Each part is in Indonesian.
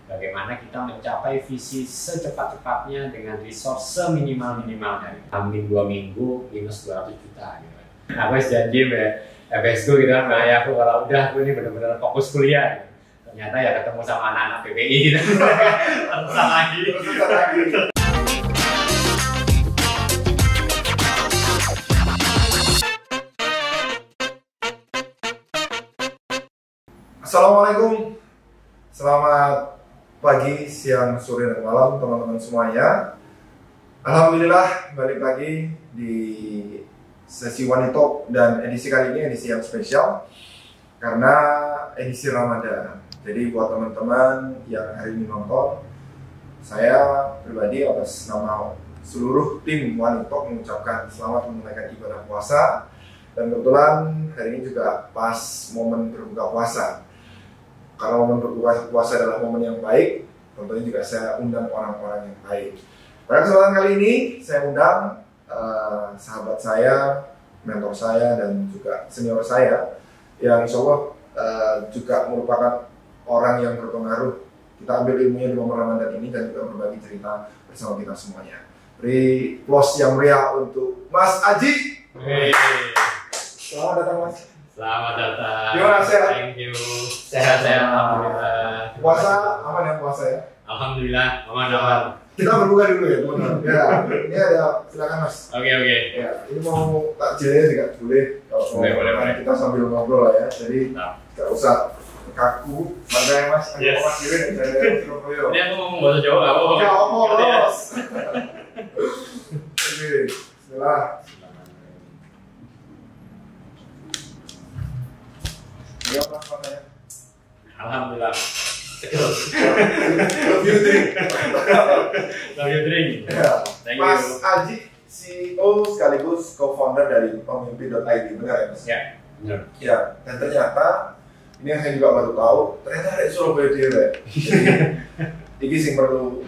bagaimana kita mencapai visi secepat-cepatnya dengan resource seminimal-minimalnya. Amin 2 minggu minus 200 juta gitu. Aku janji FSku gitu kan, nah ya aku kalau udah aku ini benar-benar fokus kuliah gitu. Ternyata ya ketemu sama anak-anak PPI gitu. Terusan lagi. Assalamualaikum, selamat pagi, siang, sore, dan malam teman-teman semuanya. Alhamdulillah balik lagi di sesi One Talk, dan edisi kali ini edisi yang spesial karena edisi Ramadan. Jadi buat teman-teman yang hari ini nonton, saya pribadi atas nama seluruh tim One Talk mengucapkan selamat menunaikan ibadah puasa. Dan kebetulan hari ini juga pas momen berbuka puasa. Karena momen berbuka puasa adalah momen yang baik, tentunya juga saya undang orang-orang yang baik. Pada kesempatan kali ini saya undang sahabat saya, mentor saya, dan juga senior saya yang insya Allah juga merupakan orang yang berpengaruh. Kita ambil ilmunya di momen Ramadan ini dan juga berbagi cerita bersama kita semuanya. Beri applause yang meriah untuk Mas Aji. Hey. Selamat datang Mas. Selamat datang. Gimana, sehat? Thank you. Sehat-sehat, alhamdulillah. Puasa aman ya puasa ya? Alhamdulillah, aman-aman. Kita berbuka dulu ya teman-teman. Ya, ini ada, silakan Mas. Oke. Ya, ini mau takjilnya juga boleh. Kalau Boleh. kita sambil ngobrol lah ya. Jadi nggak usah kaku. Santai Mas. Yes. Mas Giring dari Surabaya. Ini aku ngomong bahasa Jawa nggak apa-apa. Ya, Bos. Oke, bismillah. Ya, Mas, makanya. Alhamdulillah. Love you, drink. Love you drink. Ya. Thank Mas you. Aji, CEO sekaligus co-founder dari Pemimpin.id, benar ya Mas? Ya, benar. Ya, dan ternyata ini yang saya juga baru tahu, ternyata ada Surabaya dhewe. Ini sih perlu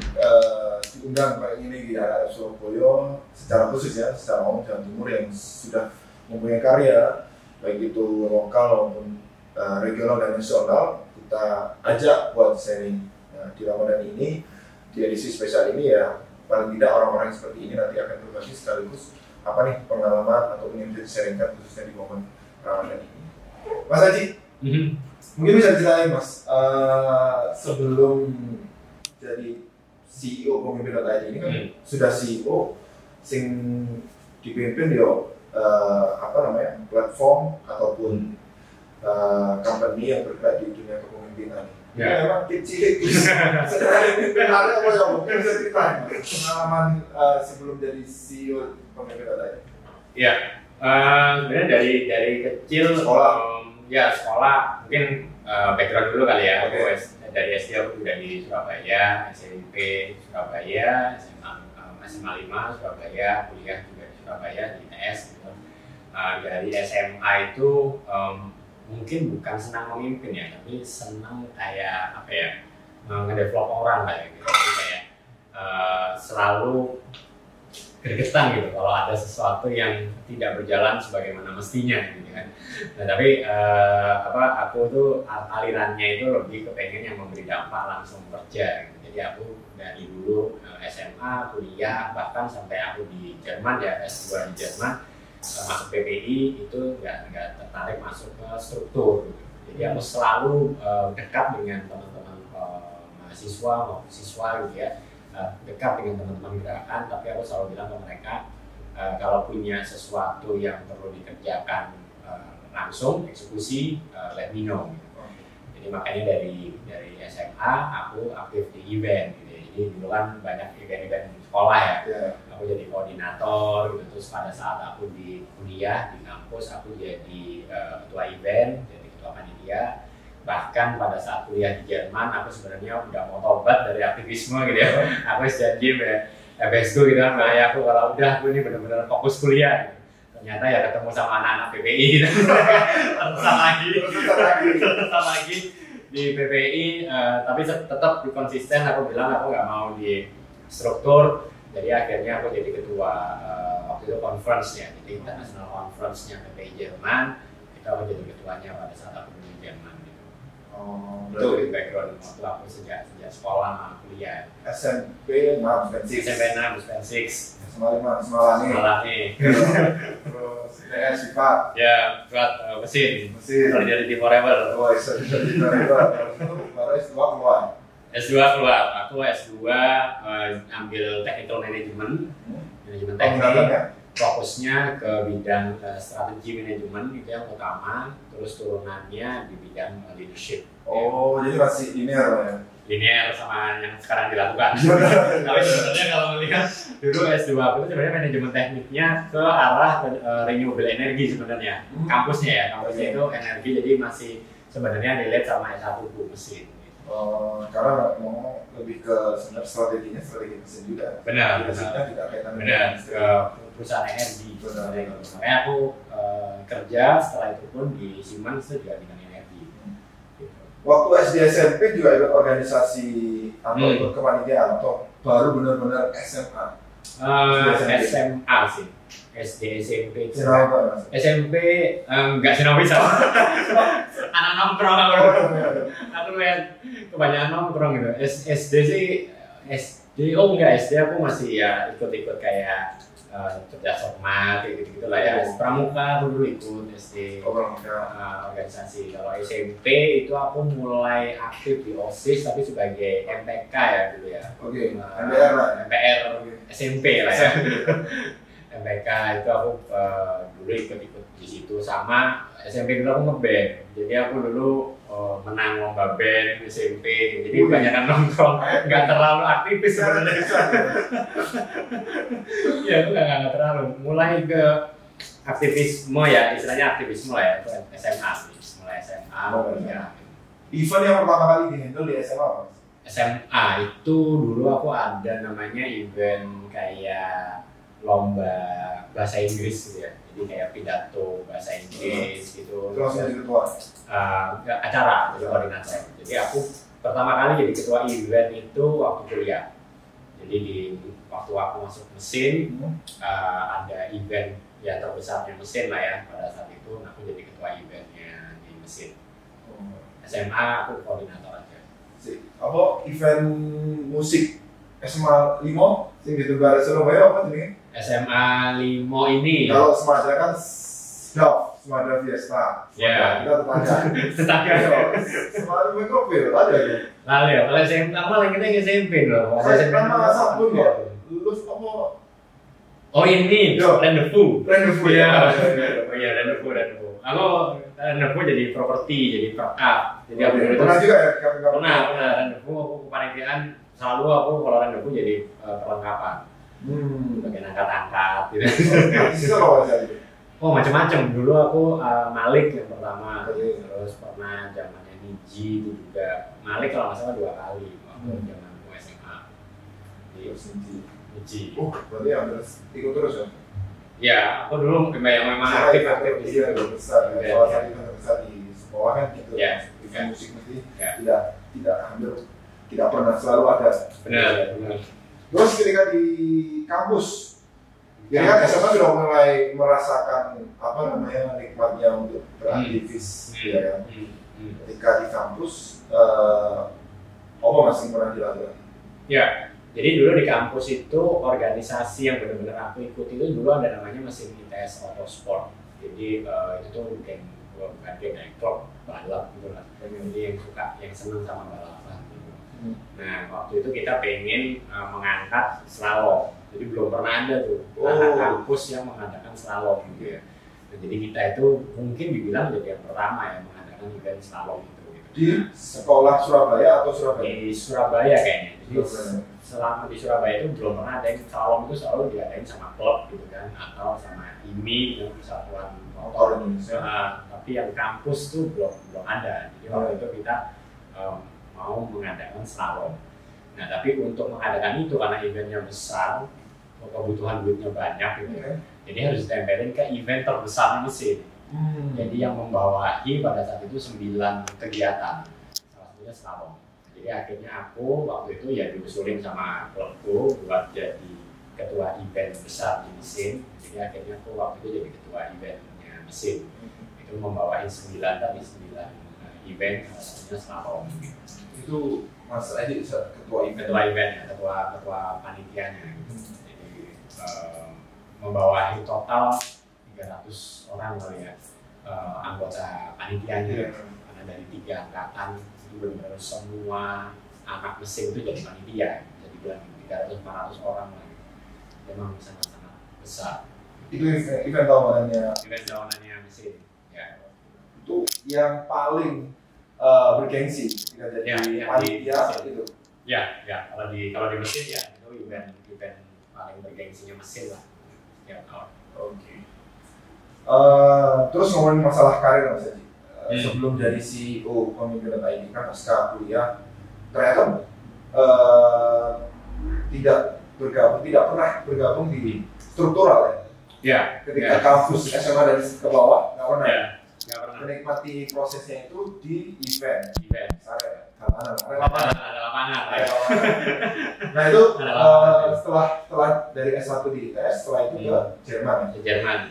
diundang kayak ini di area Surabaya secara khusus ya, secara umum Jawa Timur yang sudah mempunyai karya baik itu lokal maupun regional dan nasional. Kita ajak buat sharing di Ramadan ini, di edisi spesial ini ya, paling tidak orang-orang seperti ini nanti akan berbagi sekaligus apa nih pengalaman atau yang bisa di-sharingkan khususnya di momen Ramadan ini. Mas Haji, mungkin bisa diceritain Mas, sebelum jadi CEO Pemimpin.id ini kan sudah CEO sing dipimpin yo platform ataupun company yang bergerak di dunia kepemimpinan. Ya. Memang kecil, sederhana pimpinannya apa ya? Mungkin bisa ceritain pengalaman sebelum jadi CEO Pemimpin.id. Ya, sebenarnya dari kecil Sekolah. Sekolah mungkin background dulu kali ya. Oke. Aku dari SD aku juga di Surabaya, SMP Surabaya, SMA 5 Surabaya, kuliah juga di Surabaya di ITS gitu. Dari SMA itu mungkin bukan senang memimpin ya, tapi senang kayak apa ya, ngedevelop orang kayak gitu. Jadi kayak selalu gregetan gitu kalau ada sesuatu yang tidak berjalan sebagaimana mestinya gitu kan. Nah, tapi aku tuh alirannya itu lebih kepengen yang memberi dampak langsung kerja gitu. Jadi aku dari dulu SMA, kuliah, bahkan sampai aku di Jerman ya, S2 di Jerman, masuk PPI itu nggak tertarik masuk ke struktur gitu. Jadi aku selalu dekat dengan teman-teman mahasiswa maupun siswa gitu ya, dekat dengan teman-teman gerakan, tapi aku selalu bilang ke mereka kalau punya sesuatu yang perlu dikerjakan langsung eksekusi, let me know gitu. Jadi makanya dari SMA aku aktif di event gitu. Jadi dulu kan banyak event-event sekolah ya. Aku jadi koordinator gitu. Terus pada saat aku di kuliah di kampus aku jadi ketua event, jadi ketua panitia. Bahkan pada saat kuliah di Jerman aku sebenarnya udah mau tobat dari aktivisme gitu ya. Aku janji FSku gitu kan, nah ya aku kalau udah aku ini benar-benar fokus kuliah gitu. Ternyata ya ketemu sama anak-anak PPI gitu. Terusan lagi di PPI, tapi tetap konsisten. Aku bilang aku nggak mau di struktur. Jadi akhirnya aku jadi ketua waktu itu conference ya, jadi international conference-nya PPI Jerman. Itu aku jadi ketuanya pada saat aku di Jerman gitu. Oh, Itu background waktu aku sejak sekolah kuliah. SMP 6 band 6. SMP 6 bus band 6. Semalani. Terus DS sifat. Ya, buat mesin. Mesin. Solidarity Forever. Oh, Solidarity Forever. Itu baru S2 keluar. S2 keluar. Aku S2 ambil Technical Management. Manajemen teknik. Ya? Fokusnya ke bidang strategi manajemen itu yang utama, terus turunannya di bidang leadership. Oh, jadi masih linear ya? Linear sama yang sekarang dilakukan. Tapi sebenarnya kalau melihat dulu S2 aku itu sebenarnya manajemen tekniknya ke arah renewable energy sebenarnya. Kampusnya itu energi, jadi masih sebenarnya relate sama S1 mesin. Karena ngomong lebih ke strategi mesin juga. Benar. Tidak kaitan dengan perusahaan energi. Makanya aku kerja setelah itu pun di Siemens itu juga dengan energi. Waktu SD SMP juga ikut organisasi atau ikut kepanitiaan atau baru benar-benar SMA? SMA sih. SD SMP itu. Sinau SMP enggak sinau bisa. Anak nongkrong aku lihat kebanyakan nongkrong gitu. SD sih enggak, SD aku masih ya ikut-ikut kayak cerdas hormat gitu lah ya. Pramuka aku dulu ikut SD organisasi. Kalau SMP itu aku mulai aktif di OSIS tapi sebagai MPK ya dulu ya. Oke. MPR lah. MPR SMP lah ya. MPK itu aku dulu ikut di situ, sama SMP dulu aku ngeband. Jadi aku dulu menang lomba band SMP. Jadi kebanyakan nongkrong, nggak terlalu aktivis sebenarnya. Ya aku nggak terlalu. Mulai ke aktivisme ya, istilahnya aktivisme lah ya, itu SMA sih. Mulai SMA. Ya. Event yang pertama kali dihandle di SMA apa? SMA itu dulu aku ada namanya event kayak lomba bahasa Inggris gitu ya, jadi kayak pidato bahasa Inggris gitu. Terus jadi ketua? Acara, jadi koordinator. Jadi aku pertama kali jadi ketua event itu waktu kuliah. Jadi waktu aku masuk mesin, ada event ya terbesarnya mesin lah ya pada saat itu. Aku jadi ketua eventnya di mesin. SMA aku koordinator aja. Apa event musik SMA 5 sing di Tugare Surabaya apa jenenge? SMA 5 ini. Kalau Semada kan Semada Fiesta. Ya. Kita tetangga. Semada itu kopi ada ya. Lalu ya, kalau SMP malah kita SMP loh. SMP nama sabun ya. Lulus apa? Oh ini, Rendezvous. Ya. Oh iya, Rendezvous. Aku Rendezvous jadi properti, jadi perkap. Jadi aku pernah juga ya? Pernah. Rendezvous aku kepanitiaan selalu aku kalau Rendezvous jadi perlengkapan. Bagian angkat-angkat gitu. Itu apa sih? Oh macam-macam. Dulu aku Malik yang pertama, terus pernah zamannya Niji itu juga. Malik kalau nggak salah 2 kali waktu zaman SMA. Di Niji. Oh berarti ya terus ikut terus ya? Ya, aku dulu memang aktif di situ. Iya besar. Salah satu yang besar di sekolah kan gitu. Ya. Musik mesti tidak hampir tidak pernah selalu ada. Benar. Terus ketika di kampus, ya kan SMA sudah mulai merasakan apa namanya nikmatnya untuk beraktivis, ya kan. Ketika di kampus, apa masih pernah dilakukan? Ya, jadi dulu di kampus itu organisasi yang benar-benar aku ikuti itu dulu ada namanya mesin ITS Autosport. Jadi itu tuh bukan geng klub balap gitu lah. Jadi yang senang sama balapan. Nah, waktu itu kita pengen mengangkat slalom. Jadi belum pernah ada tuh anak kampus yang mengadakan slalom gitu ya. Nah, jadi kita itu mungkin dibilang jadi yang pertama ya mengadakan event slalom itu. Gitu. Di sekolah Surabaya atau Surabaya? Di Surabaya kayaknya. Jadi selama di Surabaya itu belum pernah ada yang slalom itu selalu diadain sama klub gitu kan, atau sama IMI yang Persatuan Motor Indonesia. Tapi yang kampus tuh belum ada. Jadi waktu itu kita mau mengadakan slalom. Nah, tapi untuk mengadakan itu karena eventnya besar, kebutuhan duitnya banyak gitu ya. Jadi harus ditempelin ke event terbesar mesin. Jadi yang membawahi pada saat itu 9 kegiatan. Salah satunya slalom. Jadi akhirnya aku waktu itu ya diusulin sama klubku buat jadi ketua event besar di mesin. Jadi akhirnya aku waktu itu jadi ketua eventnya mesin. Itu membawahi 9 event event, salah satunya slalom. Itu Mas Edi ketua event. Ketua event ya, ketua panitianya. Gitu. Jadi membawahi total 300 orang kali ya anggota panitianya. Karena dari 3 angkatan itu benar-benar semua anak mesin itu jadi panitia. Jadi bilang 300-400 orang lagi. Memang sangat-sangat besar. Itu event tahunannya. Event tahunannya mesin. Ya. Itu yang paling bergengsi ketika jadi panitia itu. Ya, kalau di mesin ya itu event paling bergengsinya mesin lah. Ya, Oke. Terus ngomongin masalah karir Mas Edi. Sebelum dari CEO Pemimpinan ID kan pasca kuliah ternyata tidak pernah bergabung di struktural ya. Ya. Ketika kampus SMA dari ke bawah nggak pernah. Ya. Nggak pernah. Menikmati prosesnya itu di event. Ada lapangan. Nah itu setelah dari S1 di ITS, setelah itu ke Jerman.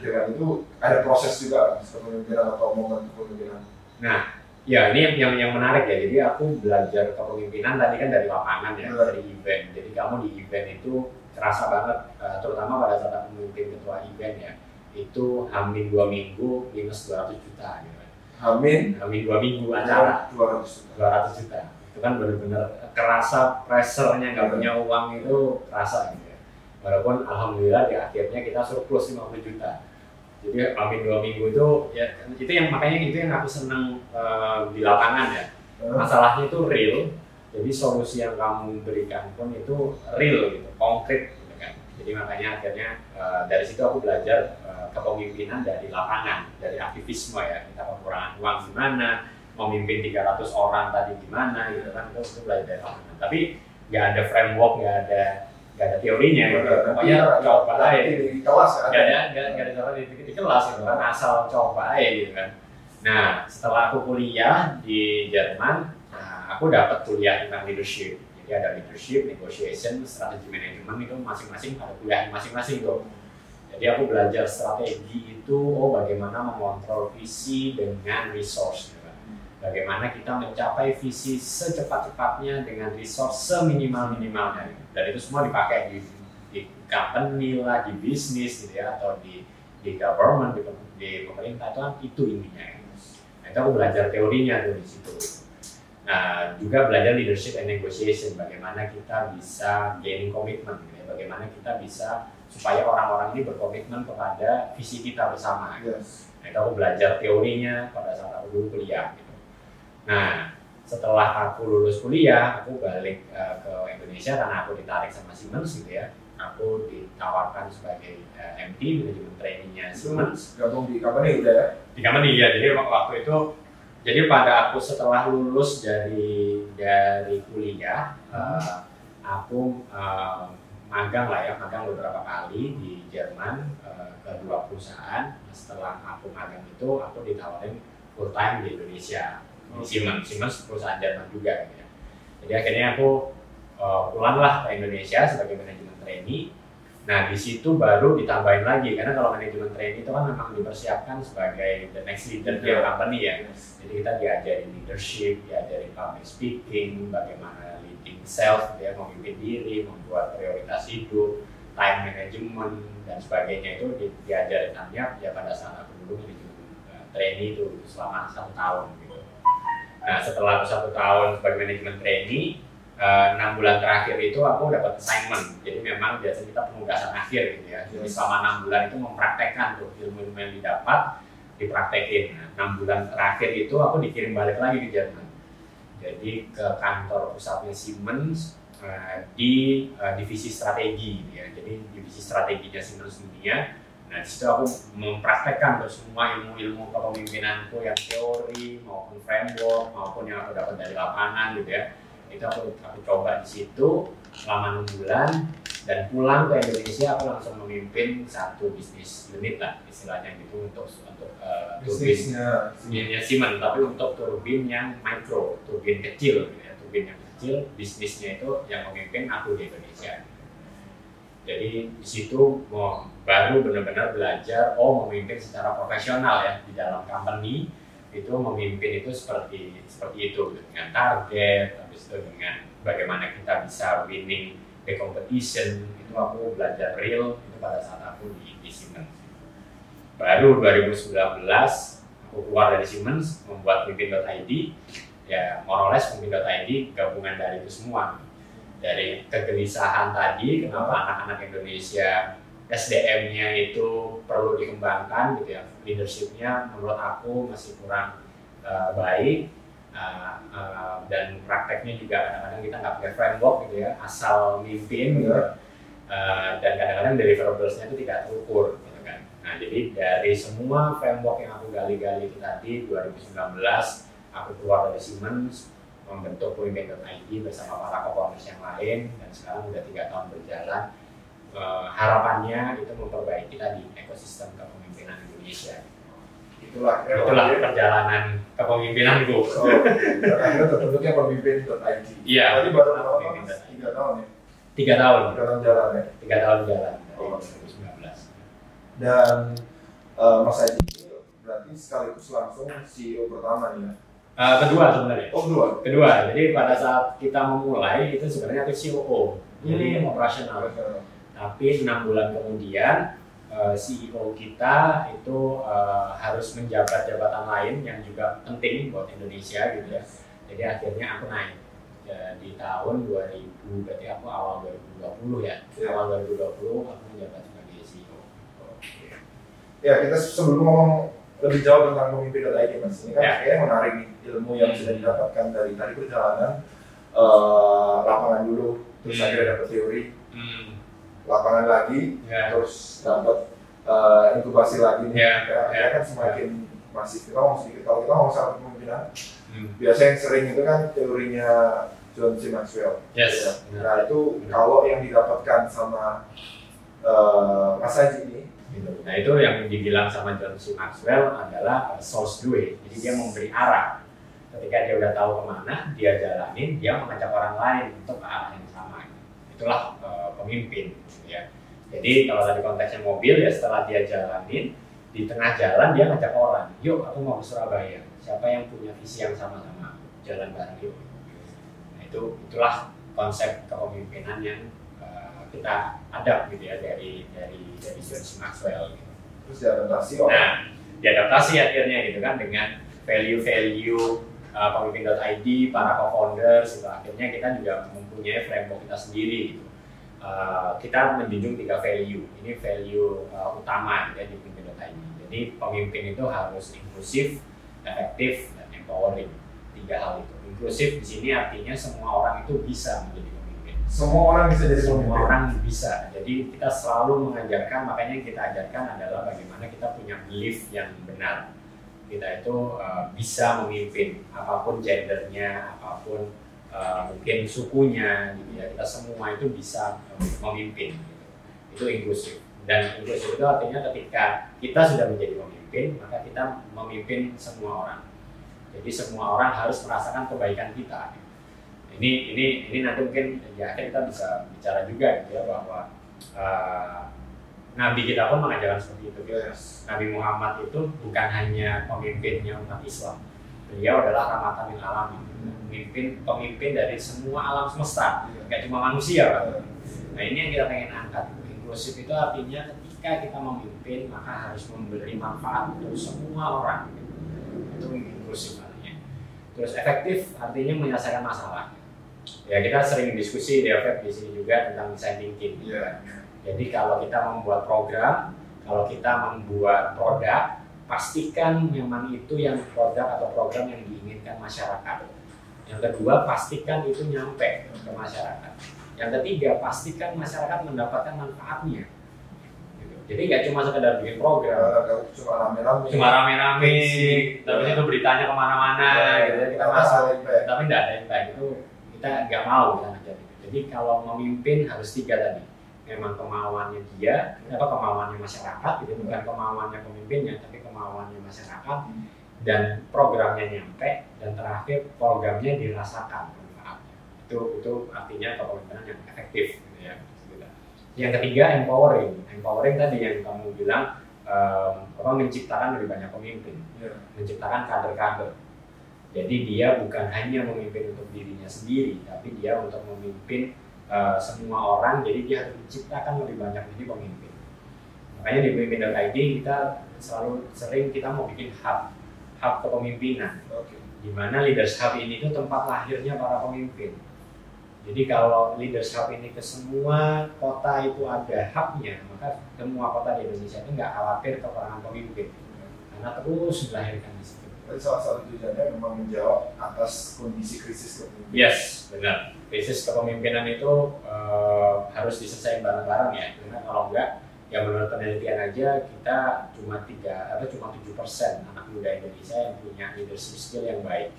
Jerman itu ada proses juga kan, kepemimpinan atau momen kepemimpinan. Nah, ya ini yang menarik ya. Jadi aku belajar kepemimpinan tadi kan dari lapangan ya, dari event. Jadi kamu di event itu terasa banget, terutama pada saat aku memimpin ketua event ya, itu hamin 2 minggu minus 200 juta gitu. Hamin 2 minggu acara 200 juta. Itu kan benar-benar kerasa pressure-nya, nggak punya uang itu kerasa gitu ya. Walaupun alhamdulillah di akhirnya kita surplus 50 juta. Jadi hamin 2 minggu itu ya itu yang aku senang di lapangan ya. Masalahnya itu real. Jadi solusi yang kamu berikan pun itu real gitu, konkret gitu kan. Jadi makanya akhirnya dari situ aku belajar kepemimpinan dari lapangan, dari aktivisme ya. Kita kekurangan uang gimana, memimpin 300 orang tadi gimana gitu kan, itu belajar dari lapangan. Tapi nggak ada framework, nggak ada teorinya gitu. Pokoknya coba aja di kelas kan. Nggak ada cara di kelas gitu kan, asal coba aja gitu kan. Nah, setelah aku kuliah di Jerman, aku dapat kuliah tentang leadership. Jadi ada leadership, negotiation, strategi manajemen, itu masing-masing ada kuliah masing-masing tuh. Jadi aku belajar strategi itu, bagaimana mengontrol visi dengan resource. Bagaimana kita mencapai visi secepat-cepatnya dengan resource seminimal-minimalnya. Dan itu semua dipakai di company lah, di bisnis gitu ya, atau di government, di pemerintah itu intinya. Nah, itu aku belajar teorinya tuh di situ. Nah, juga belajar leadership and negotiation, bagaimana kita bisa gaining commitment, gitu ya. Bagaimana kita bisa supaya orang-orang ini berkomitmen kepada visi kita bersama. Gitu. Nah, itu aku belajar teorinya pada saat aku dulu kuliah. Gitu. Nah, setelah aku lulus kuliah, aku balik ke Indonesia karena aku ditarik sama Siemens gitu ya. Aku ditawarkan sebagai MT, manajemen trainee-nya Siemens. Gabung di company udah ya? Di company ya, jadi waktu itu, jadi pada aku setelah lulus dari kuliah, aku magang beberapa kali di Jerman ke 2 perusahaan. Setelah aku magang itu, aku ditawarin full time di Indonesia. Di Siemens perusahaan Jerman juga gitu ya. Jadi akhirnya aku pulanglah ke Indonesia sebagai manajemen trainee. Nah di situ baru ditambahin lagi, karena kalau manajemen trainee itu kan memang dipersiapkan sebagai the next leader di company ya. Jadi kita diajarin leadership, diajarin public speaking, bagaimana leading self, dia memimpin diri, membuat prioritas hidup, time management dan sebagainya, itu diajarin ya pada saat aku dulu manajemen trainee itu selama 1 tahun gitu. Nah setelah 1 tahun sebagai manajemen trainee, 6 bulan terakhir itu aku dapat assignment. Jadi memang biasanya kita penugasan akhir gitu ya. Jadi selama 6 bulan itu mempraktekkan tuh ilmu-ilmu yang didapat, dipraktekin. Nah, 6 bulan terakhir itu aku dikirim balik lagi ke Jerman. Jadi ke kantor pusatnya Siemens di divisi strategi gitu ya. Jadi divisi strateginya Siemens dunia. Nah, di situ aku mempraktekkan tuh semua ilmu-ilmu kepemimpinanku yang teori maupun framework maupun yang aku dapat dari lapangan gitu ya. Itu aku coba di situ selama 6 bulan, dan pulang ke Indonesia aku langsung memimpin 1 bisnis unit lah istilahnya gitu, untuk bisnisnya Siemens, tapi untuk turbin yang mikro, turbin kecil gitu ya, turbin yang kecil, bisnisnya itu yang memimpin aku di Indonesia. Jadi di situ baru benar-benar belajar memimpin secara profesional ya di dalam company. itu memimpin itu seperti itu dengan target, habis itu dengan bagaimana kita bisa winning the competition. Itu aku belajar real itu pada saat aku di Siemens. Baru 2019 aku keluar dari Siemens membuat Mimpin.id, ya more or less Mimpin.id gabungan dari itu semua, dari kegelisahan tadi kenapa anak-anak Indonesia SDM-nya itu perlu dikembangkan gitu ya, leadership-nya menurut aku masih kurang baik, dan prakteknya juga kadang-kadang kita nggak pakai framework gitu ya, asal mimpin gitu, dan kadang-kadang deliverables-nya itu tidak terukur gitu kan. Nah jadi dari semua framework yang aku gali-gali itu tadi 2019 aku keluar dari Siemens membentuk Pemimpin.id bersama para co-founders yang lain, dan sekarang udah 3 tahun berjalan. Harapannya itu memperbaiki tadi ekosistem kepemimpinan Indonesia. Itulah perjalanan kepemimpinanku. Akhirnya terbentuknya Pemimpin.id. Iya. Tadi baru berapa mas? 3 tahun ya? 3 tahun. 3 tahun jalan ya? 3 tahun jalan dari 2019. Dan Mas Aji berarti sekaligus langsung CEO pertama nih ya? Kedua sebenarnya. Oh kedua. Jadi pada saat kita memulai itu sebenarnya aku COO, jadi operasional. Tapi 6 bulan kemudian CEO kita itu harus menjabat jabatan lain yang juga penting buat Indonesia gitu ya. Jadi akhirnya aku naik di tahun 2000, berarti aku awal 2020 ya. Awal 2020 aku menjabat sebagai CEO. Ya, kita sebelum ngomong lebih jauh tentang Pemimpin.id mas, ini kan kayaknya menarik nih, ilmu yang sudah didapatkan dari tadi perjalanan lapangan dulu, terus akhirnya dapat teori, lapangan lagi, terus dapat inkubasi lagi nih, ya kan semakin masif. Kita ngomong sedikit, kalau kita ngomong soal kepemimpinan, biasanya yang sering itu kan teorinya John C. Maxwell. Yes. Ya. Nah itu kalau yang didapatkan sama Mas Aji ini, gitu. Nah itu yang dibilang sama John C. Maxwell adalah source duet. Jadi dia memberi arah. Ketika dia udah tahu kemana, dia jalanin, dia mengajak orang lain untuk ke arah yang sama. Itulah pemimpin. Gitu ya. Jadi kalau tadi konteksnya mobil, ya setelah dia jalanin, di tengah jalan dia ngajak orang, yuk aku mau ke Surabaya. Siapa yang punya visi yang sama-sama, jalan bareng yuk. Nah itulah konsep kepemimpinan yang kita adapt gitu ya dari John C. Maxwell gitu. Terus diadaptasi orang. Nah, diadaptasi akhirnya gitu kan dengan value-value Pemimpin.id, para co-founders gitu. Akhirnya kita juga mempunyai framework kita sendiri gitu. Kita menjunjung 3 value. Ini value utama gitu ya di Pemimpin.id. Jadi pemimpin itu harus inklusif, efektif, dan empowering. 3 hal itu. Inklusif di sini artinya semua orang itu bisa menjadi pemimpin. Semua orang bisa jadi pemimpin. Semua orang bisa. Jadi kita selalu mengajarkan, makanya yang kita ajarkan adalah bagaimana kita punya belief yang benar. Kita itu bisa memimpin, apapun gendernya, apapun mungkin sukunya, gitu ya. Kita semua itu bisa memimpin. Gitu. Itu inklusif. Dan inklusif itu artinya ketika kita sudah menjadi pemimpin, maka kita memimpin semua orang. Jadi semua orang harus merasakan kebaikan kita. Ini nanti mungkin ya kita bisa bicara juga gitu ya, bahwa Nabi kita pun mengajarkan seperti itu. Yes. Nabi Muhammad itu bukan hanya pemimpinnya umat Islam, beliau adalah rahmatan lil alamin, pemimpin dari semua alam semesta, nggak cuma manusia kan. Nah ini yang kita pengen angkat. Inklusif itu artinya ketika kita memimpin maka harus memberi manfaat untuk semua orang. Itu inklusif artinya. Terus efektif artinya menyelesaikan masalah. Ya kita sering diskusi di FF di sini juga tentang design thinking. Jadi kalau kita membuat program, kalau kita membuat produk, pastikan memang itu yang produk atau program yang diinginkan masyarakat. Yang kedua, pastikan itu nyampe ke masyarakat. Yang ketiga, pastikan masyarakat mendapatkan manfaatnya. Jadi nggak cuma sekedar bikin program, cuma rame-rame, terus itu beritanya kemana-mana, gitu. Kita masuk, tapi nggak ada impact. Itu kita nggak mau kita. Jadi kalau memimpin harus 3 tadi. Memang kemauannya dia, atau kemauannya masyarakat, gitu. Bukan kemauannya pemimpinnya, tapi kemauannya masyarakat, dan programnya nyampe, dan terakhir programnya dirasakan manfaatnya. Itu artinya kepemimpinan yang efektif, gitu ya. Yang ketiga empowering tadi yang kamu bilang menciptakan lebih banyak pemimpin, menciptakan kader-kader. Jadi dia bukan hanya memimpin untuk dirinya sendiri, tapi dia untuk memimpin semua orang. Jadi dia harus menciptakan lebih banyak jadi pemimpin. Makanya di pemimpin.id kita selalu sering kita mau bikin hub kepemimpinan. Di mana Leaders Hub ini itu tempat lahirnya para pemimpin. Jadi kalau Leaders Hub ini ke semua kota itu ada hubnya, maka semua kota di Indonesia itu nggak khawatir kekurangan pemimpin, karena terus dilahirkan di situ. Jadi salah satu tujuannya memang menjawab atas kondisi krisis kepemimpinan. Yes, benar. Krisis kepemimpinan itu harus diselesaikan bareng-bareng ya. Karena kalau enggak, ya menurut penelitian aja kita cuma 7% anak muda Indonesia yang punya leadership skill yang baik.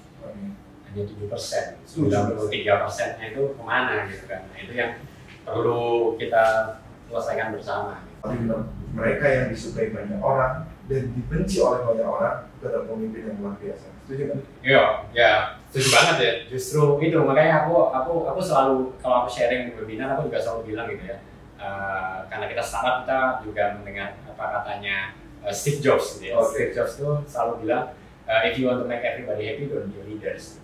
Hanya 7%. 93%-nya itu kemana gitu kan? Nah itu yang perlu kita selesaikan bersama. Mereka yang disukai banyak orang dan dibenci oleh banyak orang itu adalah pemimpin yang luar biasa. Setuju kan? Iya, ya setuju banget ya. Justru itu makanya aku selalu kalau aku sharing di webinar aku juga selalu bilang gitu ya. Karena kita startup kita juga mendengar apa katanya Steve Jobs gitu ya. Steve Jobs tuh selalu bilang if you want to make everybody happy, don't be leaders.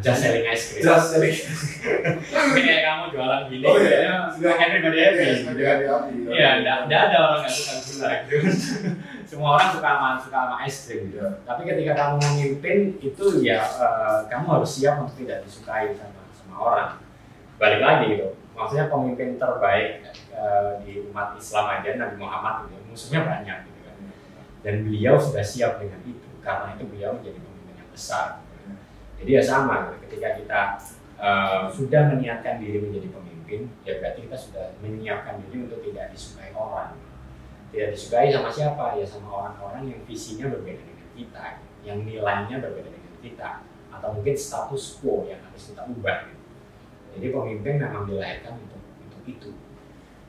Just selling ice cream. Just selling. Kayak kamu jualan gini, ya, make everybody happy gitu kan. Iya, nggak ada orang nggak suka gula gitu. Semua orang suka sama ice cream gitu. Tapi ketika kamu memimpin itu ya kamu harus siap untuk tidak disukai sama orang. Balik lagi gitu. Maksudnya pemimpin terbaik di umat Islam aja Nabi Muhammad gitu. Musuhnya banyak gitu kan. Dan beliau sudah siap dengan itu. Karena itu beliau menjadi pemimpin yang besar. Jadi ya sama gitu. Ketika kita sudah meniatkan diri menjadi pemimpin, ya berarti kita sudah menyiapkan diri untuk tidak disukai orang. Tidak disukai sama siapa? Ya sama orang-orang yang visinya berbeda dengan kita, yang nilainya berbeda dengan kita, atau mungkin status quo yang harus kita ubah. Gitu. Jadi pemimpin memang dilahirkan untuk itu.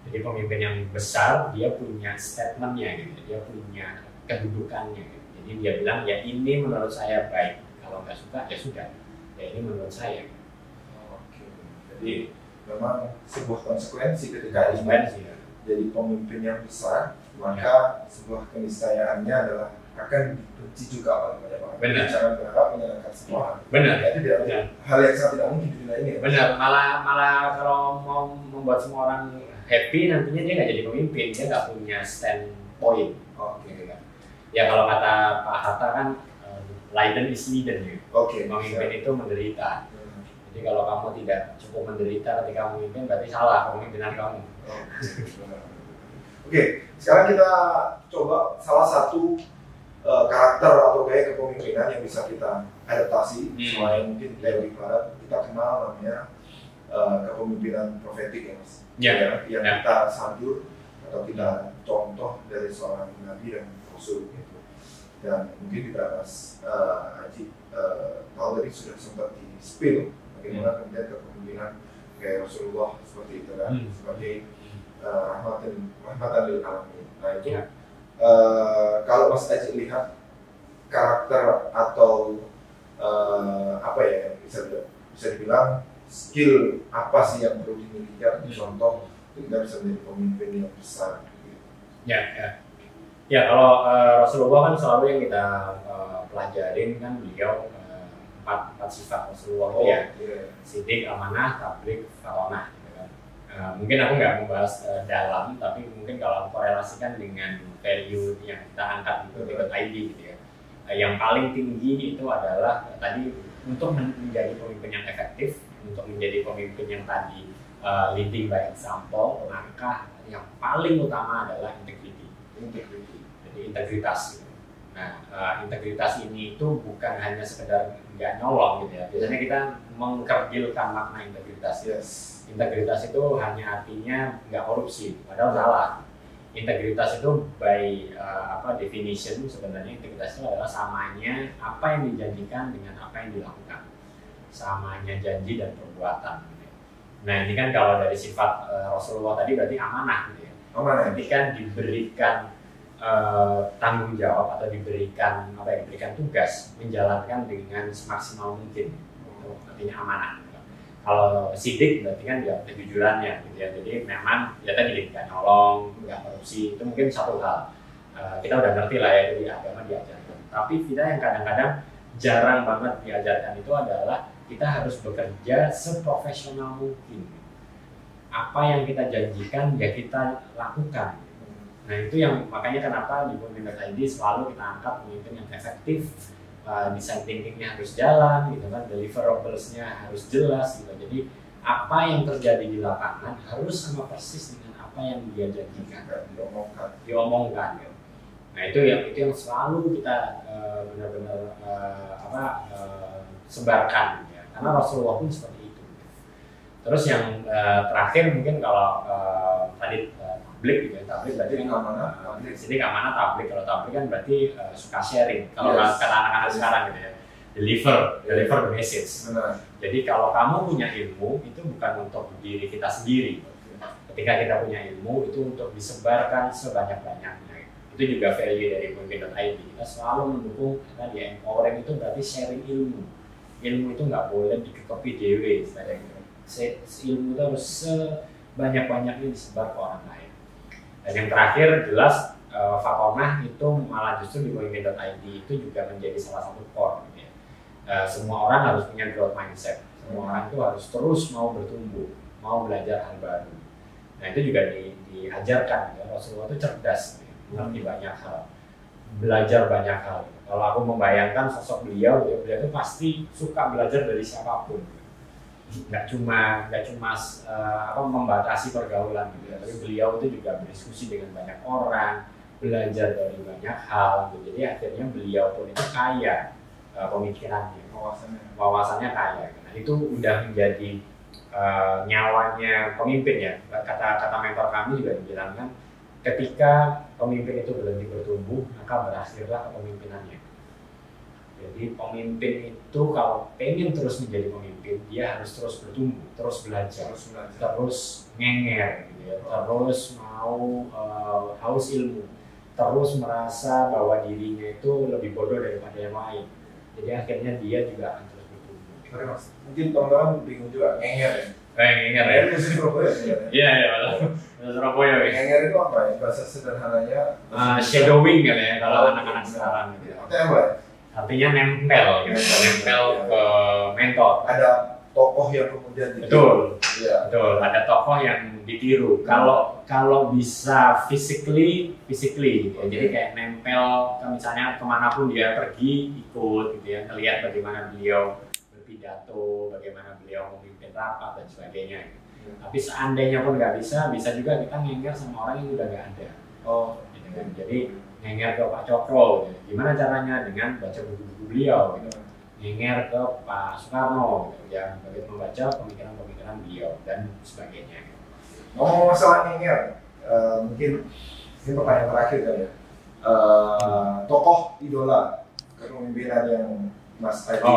Jadi pemimpin yang besar dia punya statementnya, gitu. Dia punya kedudukannya. Gitu. Jadi dia bilang ya ini menurut saya baik. Kalau nggak suka ya sudah. Ya ini menurut saya. Gitu. Oke. Jadi memang sebuah konsekuensi ketika ingin jadi pemimpin yang besar, maka sebuah keniscayaannya adalah akan dibenci juga oleh banyak orang. Benar. Jangan berharap menyenangkan semua orang. Benar. Itu hal yang sangat tidak mungkin di dunia ini. Benar. Malah kalau mau membuat semua orang happy, nantinya dia nggak jadi pemimpin, dia nggak punya standpoint. Gitu kan. Ya kalau kata Pak Hatta kan, Leiden is leaden ya. Pemimpin itu menderita. Jadi kalau kamu tidak cukup menderita ketika memimpin, berarti salah kepemimpinan kamu. Oke, sekarang kita coba salah satu karakter atau gaya kepemimpinan yang bisa kita adaptasi selain mungkin teori barat kita kenal namanya kepemimpinan profetik ya mas. Yang kita sanjur atau kita contoh dari seorang nabi dan rasul gitu. Dan mungkin kita Mas Haji tahu tadi sudah sempat di spill bagaimana kemudian kepemimpinan kayak Rasulullah seperti itu kan, sebagai rahmatan lil alamin. Nah itu kalau Mas Haji lihat karakter atau apa ya bisa dibilang skill apa sih yang perlu dimiliki atau contoh kita bisa menjadi pemimpin yang besar gitu. Ya kalau Rasulullah kan selalu yang kita pelajarin kan beliau empat sifat Rasulullah itu ya, sidik, amanah, tabligh, fatonah. Gitu kan. Mungkin aku nggak membahas dalam, tapi mungkin kalau korelasikan dengan value yang kita angkat di pemimpin.id gitu ya. Yang paling tinggi itu adalah tadi untuk menjadi pemimpin yang efektif, untuk menjadi pemimpin yang tadi leading by example, langkah yang paling utama adalah integrity. Jadi integritas. Gitu. Nah, integritas ini itu bukan hanya sekedar nggak nyolong gitu ya. Biasanya kita mengkerdilkan makna integritas. Integritas itu hanya artinya nggak korupsi, padahal salah. Integritas itu by definition sebenarnya integritas itu adalah samanya apa yang dijanjikan dengan apa yang dilakukan, samanya janji dan perbuatan. Gitu. Nah ini kan kalau dari sifat Rasulullah tadi berarti amanah gitu ya. Ketika diberikan tanggung jawab atau diberikan tugas menjalankan dengan semaksimal mungkin, itu artinya amanah. Kalau sidik berarti kan ya kejujurannya gitu ya. Jadi memang ya tadi nggak nyolong, nggak korupsi, itu mungkin satu hal. kita udah ngerti lah ya dari agama diajarkan. Tapi kita yang kadang-kadang jarang banget diajarkan itu adalah kita harus bekerja seprofesional mungkin. Apa yang kita janjikan ya kita lakukan. Nah itu yang makanya kenapa di Pemimpin.id selalu kita angkat pemimpin yang efektif, design thinkingnya harus jalan, gitu kan, deliverables-nya harus jelas, gitu. Jadi apa yang terjadi di lapangan harus sama persis dengan apa yang dia janjikan, diomongkan. Gitu. Nah itu yang selalu kita benar-benar sebarkan, ya. Karena Rasulullah pun seperti itu. Terus yang terakhir mungkin kalau tadi tablik gitu ya, tablik berarti kan di sini keamanan tablik. Kalau tablik kan berarti suka sharing. Kalau kata anak-anak sekarang gitu ya, deliver the message. Benar. Jadi kalau kamu punya ilmu itu bukan untuk diri kita sendiri. Ketika kita punya ilmu itu untuk disebarkan sebanyak-banyaknya. Itu juga value dari Pemimpin.id. Kita selalu mendukung karena di empowering itu berarti sharing ilmu. Ilmu itu nggak boleh dikekopi dewe, istilahnya gitu. Ilmu itu harus sebanyak-banyaknya disebar ke orang lain. Dan yang terakhir jelas Fakonah itu malah justru di Pemimpin.id itu juga menjadi salah satu core. Gitu ya. Semua orang harus punya growth mindset. Semua orang itu harus terus mau bertumbuh, mau belajar hal baru. Nah itu juga diajarkan. Ya. Rasulullah itu cerdas, gitu, mengerti banyak hal, belajar banyak hal. Kalau aku membayangkan sosok beliau itu pasti suka belajar dari siapapun. Nggak cuma membatasi pergaulan gitu ya, tapi beliau itu juga berdiskusi dengan banyak orang, belajar dari banyak hal gitu. Jadi akhirnya beliau pun itu kaya pemikirannya, wawasannya kaya. Nah itu udah menjadi nyawanya pemimpin ya. Kata mentor kami juga dibilangkan ketika pemimpin itu berhenti bertumbuh maka berakhirlah kepemimpinannya. Jadi pemimpin itu kalau pengen terus menjadi pemimpin, dia harus terus bertumbuh, terus belajar, terus ngenger, gitu ya, terus mau haus ilmu, terus merasa bahwa dirinya itu lebih bodoh daripada yang lain. Jadi akhirnya dia juga akan terus bertumbuh. Sorry mas, mungkin teman-teman bingung juga, ngenger ya? Ngenger ya? Bahasa Surabaya ya? Iya, bahasa Surabaya ya. Ngenger itu apa ya? Bahasa sederhananya? Shadowing kan ya, kalau anak-anak sekarang gitu. Apa ya? Artinya nempel, gitu. Nempel ke mentor. Ada tokoh yang kemudian ditiru. Betul, ya. Betul. Ada tokoh yang ditiru. Kalau bisa physically, gitu. Ya. Jadi kayak nempel, misalnya kemanapun dia pergi ikut, gitu ya. Ngelihat bagaimana beliau berpidato, bagaimana beliau memimpin rapat dan sebagainya. Gitu. Tapi seandainya pun nggak bisa juga kita ngenger sama orang yang udah nggak ada. Gitu kan. Jadi ngenger ke Pak Cokro, gitu. Gimana caranya? Dengan baca buku-buku beliau, gitu. Ngenger ke Pak Soekarno, gitu. Yang membaca pemikiran-pemikiran beliau dan sebagainya. Gitu. Ngomong masalah ngenger, mungkin ini pertanyaan terakhir kan ya. Tokoh idola kepemimpinan yang Mas Adi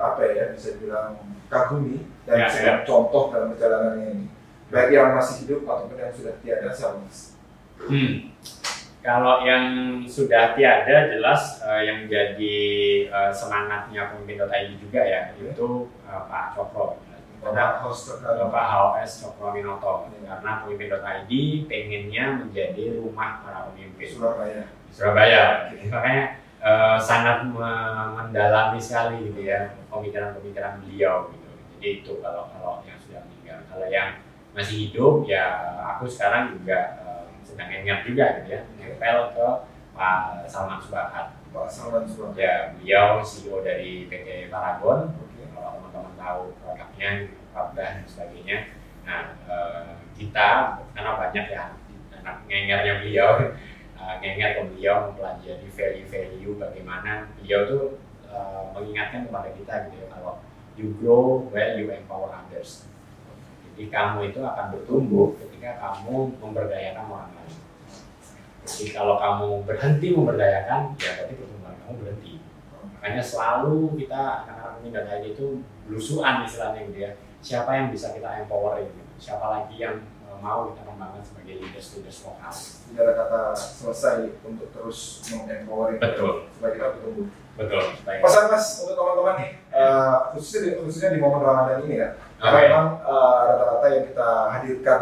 apa ya bisa dibilang kagumi dan sebagai contoh dalam perjalanan ini, baik yang masih hidup ataupun yang sudah tiada, siapa Mas? Kalau yang sudah tiada jelas yang jadi semangatnya Pemimpin.id juga ya, itu Pak Cokro. Bapak HOS Cokroaminoto. Karena Pemimpin.id pengennya menjadi rumah para pemimpin Surabaya. Gitu. Makanya sangat mendalami sekali gitu ya pemikiran-pemikiran beliau gitu. Jadi itu kalau yang sudah meninggal. Kalau yang masih hidup ya aku sekarang juga sedang ngenger juga gitu ya, nempel ke Pak Salman Subahat. Ya, beliau CEO dari PT Paragon. Kalau teman-teman tahu produknya, Pabdah dan sebagainya. Nah, kita karena banyak ya anak ngengernya beliau, ngenger ke beliau mempelajari value-value bagaimana beliau tuh mengingatkan kepada kita gitu ya, kalau you grow when you empower others. Jadi kamu itu akan bertumbuh ketika kamu memberdayakan orang lain. Jadi kalau kamu berhenti memberdayakan, ya berarti pertumbuhan kamu berhenti. Makanya selalu kita anak-anak Pemimpin.id itu belusuan istilahnya gitu ya. Siapa yang bisa kita empowering? Gitu. Siapa lagi yang mau kita kembangkan sebagai leaders lokal? Tidak ada kata selesai untuk terus mengempowering. Betul. Supaya kita bertumbuh. Betul. Pesan Mas untuk teman-teman nih, khususnya di momen Ramadan ini ya. Karena memang rata-rata yang kita hadirkan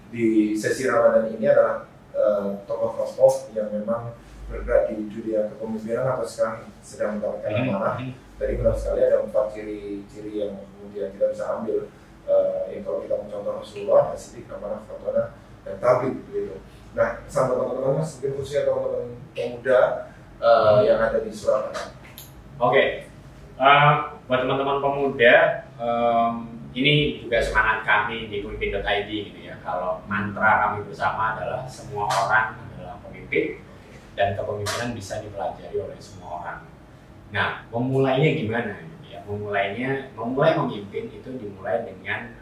di sesi Ramadan ini adalah tokoh-tokoh yang memang bergerak di dunia kepemimpinan atau sekarang sedang mendapatkan amanah. Tadi benar sekali ada 4 ciri-ciri yang kemudian kita bisa ambil. Yang kalau kita mencontoh Rasulullah, ada sidik, amanah, fatona, dan tabligh begitu. Nah, pesan teman-teman Mas, mungkin khususnya teman-teman pemuda yang ada di Surabaya. Oke. Buat teman-teman pemuda, ini juga semangat kami di pemimpin.id gitu ya. Kalau mantra kami bersama adalah semua orang adalah pemimpin dan kepemimpinan bisa dipelajari oleh semua orang. Nah, memulainya gimana gitu ya? Memulai memimpin itu dimulai dengan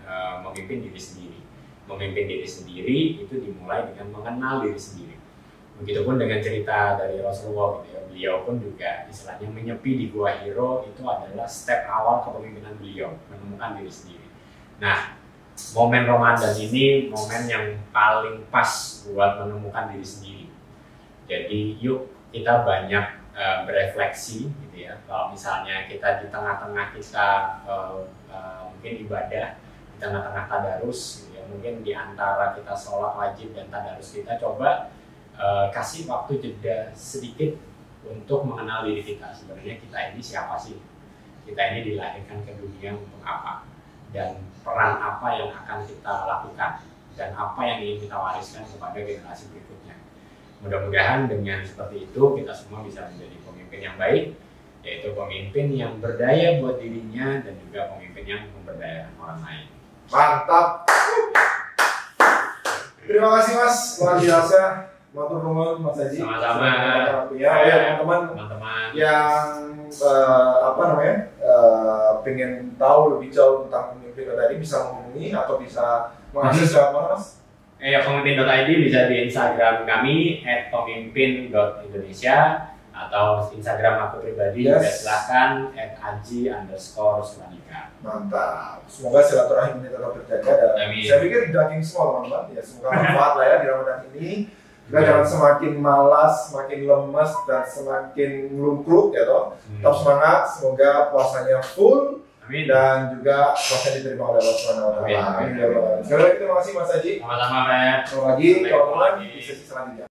memimpin diri sendiri. Memimpin diri sendiri itu dimulai dengan mengenal diri sendiri. Begitupun dengan cerita dari Rasulullah gitu ya. Beliau pun juga istilahnya menyepi di Gua Hiro itu adalah step awal kepemimpinan beliau, menemukan diri sendiri. Nah, momen Ramadan ini momen yang paling pas buat menemukan diri sendiri. Jadi yuk kita banyak berefleksi gitu ya. Kalau misalnya kita di tengah-tengah kita mungkin ibadah, di tengah-tengah tadarus gitu ya, mungkin di antara kita sholat wajib dan tadarus kita coba kasih waktu jeda sedikit untuk mengenal diri kita. Sebenarnya kita ini siapa sih? Kita ini dilahirkan ke dunia untuk apa? Dan peran apa yang akan kita lakukan? Dan apa yang ingin kita wariskan kepada generasi berikutnya? Mudah-mudahan dengan seperti itu kita semua bisa menjadi pemimpin yang baik, yaitu pemimpin yang berdaya buat dirinya dan juga pemimpin yang memberdayakan orang lain. Mantap! Terima kasih Mas, luar biasa. Matur nuwun Mas Haji. Sama-sama. Ya, teman-teman yang pengen tahu lebih jauh tentang pemimpin tadi bisa menghubungi atau bisa mengakses lewat mana Mas? Pemimpin.id bisa di Instagram kami @pemimpin.indonesia atau Instagram aku pribadi juga silahkan @aji_sulanika. Mantap. Semoga silaturahim ini tetap terjaga dan saya pikir daging semua teman-teman ya, semoga manfaat lah ya di Ramadan ini. Kita jangan semakin malas, semakin lemes, dan semakin melungkruk ya toh. Tetap semangat, semoga puasanya full. Amin. Dan juga puasa diterima oleh Allah Subhanahu wa taala. Amin. Sekali lagi terima kasih Mas Haji. Sama-sama, Pak. Selamat pagi, teman-teman di sesi selanjutnya.